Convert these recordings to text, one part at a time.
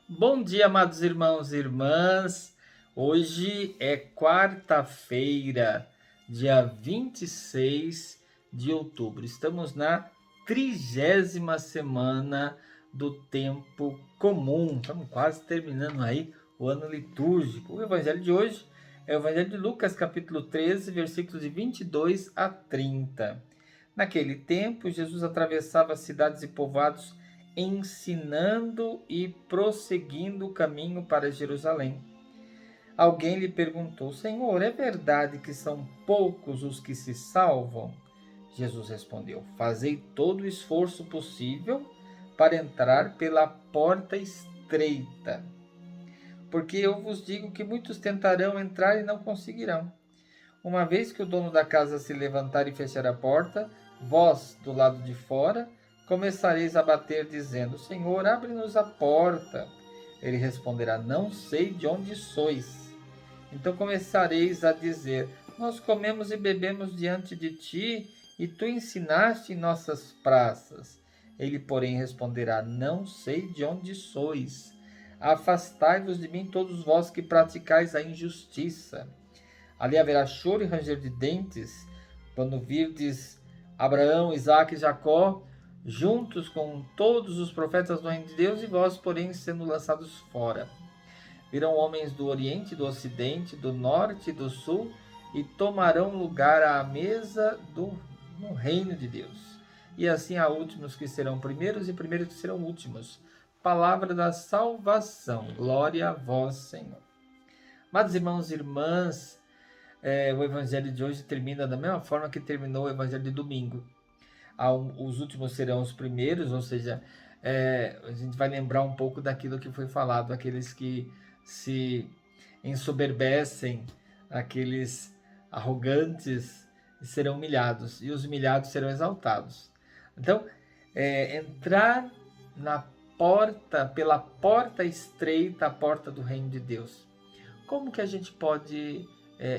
Bom dia, amados irmãos e irmãs. Hoje é quarta-feira, dia 26 de outubro. Estamos na 30ª semana do tempo comum. Estamos quase terminando aí o ano litúrgico. O evangelho de hoje é o evangelho de Lucas, capítulo 13, versículos de 22 a 30. Naquele tempo, Jesus atravessava cidades e povoados, ensinando e prosseguindo o caminho para Jerusalém. Alguém lhe perguntou: Senhor, é verdade que são poucos os que se salvam? Jesus respondeu: Fazei todo o esforço possível para entrar pela porta estreita, porque eu vos digo que muitos tentarão entrar e não conseguirão. Uma vez que o dono da casa se levantar e fechar a porta, vós, do lado de fora, começareis a bater, dizendo: Senhor, abre-nos a porta. Ele responderá: Não sei de onde sois. Então começareis a dizer: Nós comemos e bebemos diante de ti, e tu ensinaste em nossas praças. Ele, porém, responderá: Não sei de onde sois. Afastai-vos de mim, todos vós que praticais a injustiça. Ali haverá choro e ranger de dentes, quando virdes Abraão, Isaque e Jacó, juntos com todos os profetas do reino de Deus, e vós, porém, sendo lançados fora. Virão homens do Oriente, do Ocidente, do Norte e do Sul, e tomarão lugar à mesa no reino de Deus. E assim há últimos que serão primeiros e primeiros que serão últimos. Palavra da salvação. Glória a vós, Senhor. Amados irmãos e irmãs, o evangelho de hoje termina da mesma forma que terminou o evangelho de domingo. Os últimos serão os primeiros, ou seja, a gente vai lembrar um pouco daquilo que foi falado, aqueles que se ensoberbecem, aqueles arrogantes serão humilhados, e os humilhados serão exaltados. Então, entrar na porta, pela porta estreita, a porta do reino de Deus. Como que a gente pode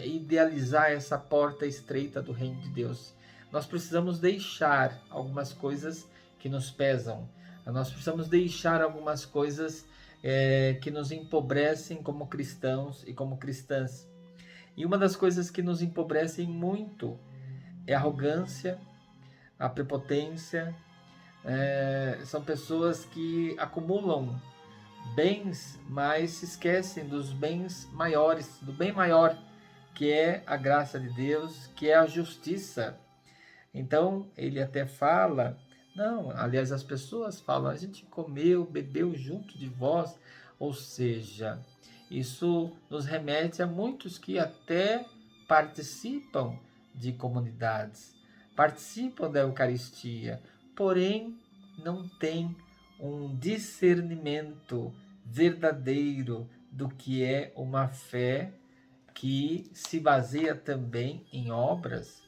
idealizar essa porta estreita do reino de Deus? Nós precisamos deixar algumas coisas que nos pesam. Nós precisamos deixar algumas coisas que nos empobrecem como cristãos e como cristãs. E uma das coisas que nos empobrecem muito é a arrogância, a prepotência. São pessoas que acumulam bens, mas se esquecem dos bens maiores, do bem maior, que é a graça de Deus, que é a justiça. Então, ele até fala, não, aliás, as pessoas falam, a gente comeu, bebeu junto de vós, ou seja, isso nos remete a muitos que até participam de comunidades, participam da Eucaristia, porém não têm um discernimento verdadeiro do que é uma fé que se baseia também em obras.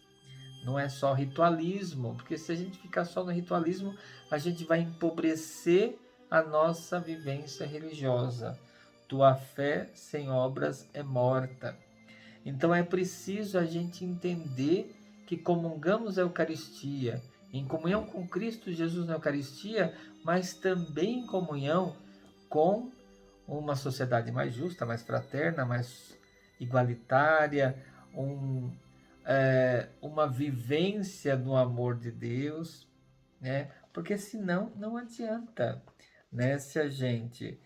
Não é só ritualismo, porque se a gente ficar só no ritualismo, a gente vai empobrecer a nossa vivência religiosa. Tua fé sem obras é morta. Então é preciso a gente entender que comungamos a Eucaristia, em comunhão com Cristo Jesus na Eucaristia, mas também em comunhão com uma sociedade mais justa, mais fraterna, mais igualitária, uma vivência no amor de Deus, né? Porque senão não adianta, né? Se a gente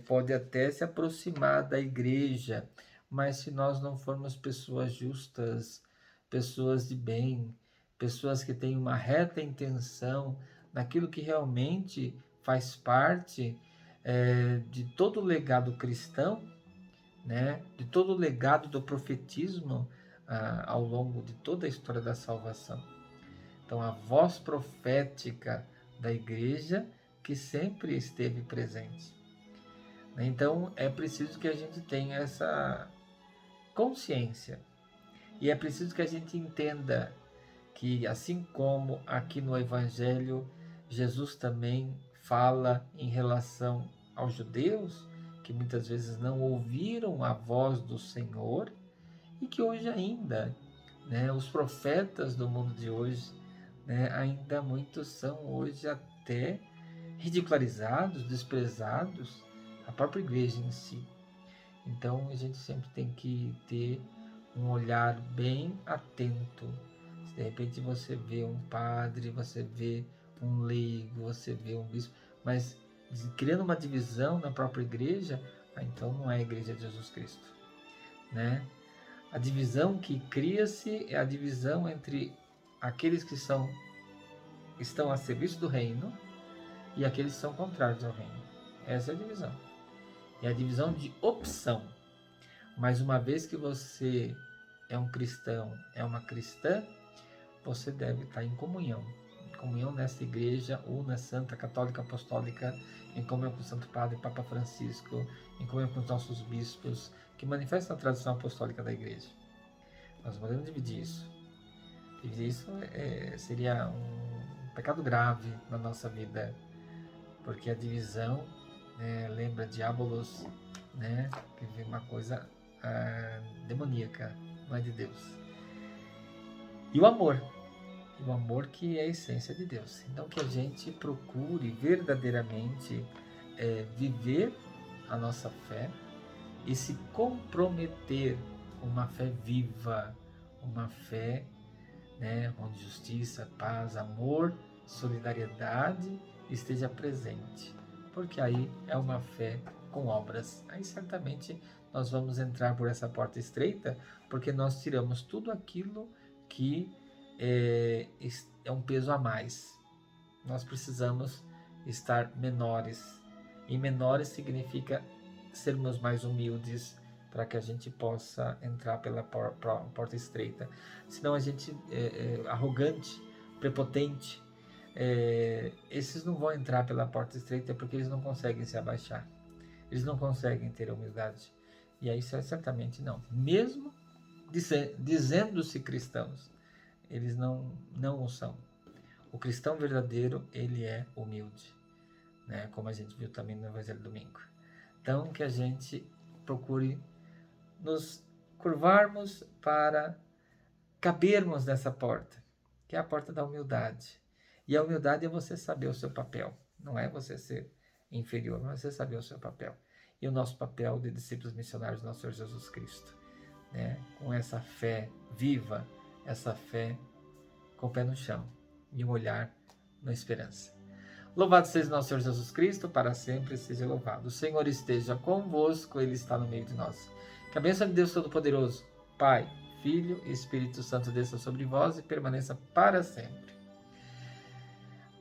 pode até se aproximar da igreja, mas se nós não formos pessoas justas, pessoas de bem, pessoas que têm uma reta intenção naquilo que realmente faz parte de todo o legado cristão, né? De todo o legado do profetismo ao longo de toda a história da salvação. Então, a voz profética da igreja que sempre esteve presente. Então, é preciso que a gente tenha essa consciência. E é preciso que a gente entenda que, assim como aqui no Evangelho, Jesus também fala em relação aos judeus, que muitas vezes não ouviram a voz do Senhor, e que hoje ainda, né, os profetas do mundo de hoje, né, ainda muitos são hoje até ridicularizados, desprezados, a própria igreja em si. Então a gente sempre tem que ter um olhar bem atento. Se de repente você vê um padre, você vê um leigo, você vê um bispo, mas criando uma divisão na própria igreja, então não é a igreja de Jesus Cristo, né? A divisão que cria-se é a divisão entre aqueles que estão a serviço do reino e aqueles que são contrários ao reino. Essa é a divisão. É a divisão de opção. Mas uma vez que você é um cristão, é uma cristã, você deve estar em comunhão. Em comunhão nessa igreja, una, santa, católica, apostólica, em comunhão com o Santo Padre, Papa Francisco, em comunhão com os nossos bispos, que manifestam a tradição apostólica da igreja. Nós podemos dividir isso. Dividir isso seria um pecado grave na nossa vida, porque a divisão lembra diabolos, né, que é uma coisa demoníaca, não é de Deus. E o amor que é a essência de Deus. Então que a gente procure verdadeiramente viver a nossa fé e se comprometer com uma fé viva, uma fé, né, onde justiça, paz, amor, solidariedade esteja presente, porque aí é uma fé com obras. Aí certamente nós vamos entrar por essa porta estreita, porque nós tiramos tudo aquilo que é um peso a mais. Nós precisamos estar menores, e menores significa sermos mais humildes, para que a gente possa entrar pela porta estreita. Senão a gente arrogante, prepotente, esses não vão entrar pela porta estreita porque eles não conseguem se abaixar. Eles não conseguem ter humildade. E aí certamente não. Mesmo dizendo-se cristãos, eles não o são. O cristão verdadeiro, ele é humilde, né? Como a gente viu também no Evangelho do Domingo. Então que a gente procure nos curvarmos para cabermos nessa porta, que é a porta da humildade. E a humildade é você saber o seu papel, não é você ser inferior, mas você saber o seu papel. E o nosso papel de discípulos missionários do nosso Senhor Jesus Cristo, né? Com essa fé viva, essa fé com o pé no chão e um olhar na esperança. Louvado seja nosso Senhor Jesus Cristo, para sempre seja louvado. O Senhor esteja convosco, Ele está no meio de nós. Que a bênção de Deus Todo-Poderoso, Pai, Filho e Espírito Santo desça sobre vós e permaneça para sempre.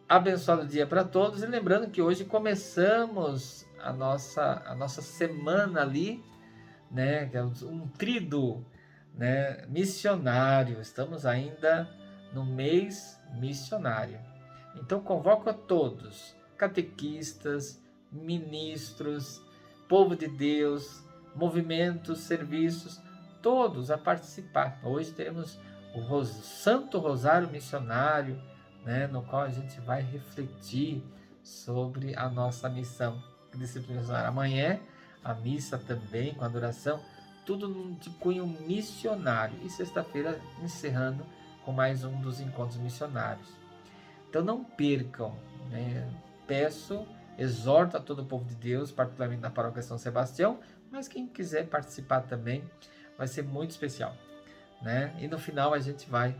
Abençoado dia para todos, e lembrando que hoje começamos a nossa semana ali, né, que é um tríduo, né, missionário. Estamos ainda no mês missionário. Então convoco a todos, catequistas, ministros, povo de Deus, movimentos, serviços, todos a participar. Hoje teremos o Santo Rosário Missionário, né, no qual a gente vai refletir sobre a nossa missão de discípulo missionário. Amanhã a missa também, com adoração, tudo de cunho missionário. E sexta-feira encerrando com mais um dos encontros missionários. Então não percam, né? Peço, exorto a todo o povo de Deus, particularmente na paróquia São Sebastião, mas quem quiser participar também vai ser muito especial, né? E no final a gente vai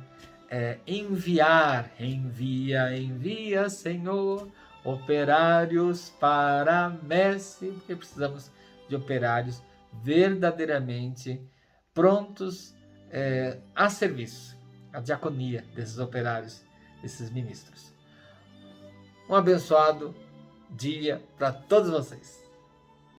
envia, Senhor, operários para a messe, porque precisamos de operários verdadeiramente prontos a serviço, a diaconia desses operários, desses ministros. Um abençoado dia para todos vocês.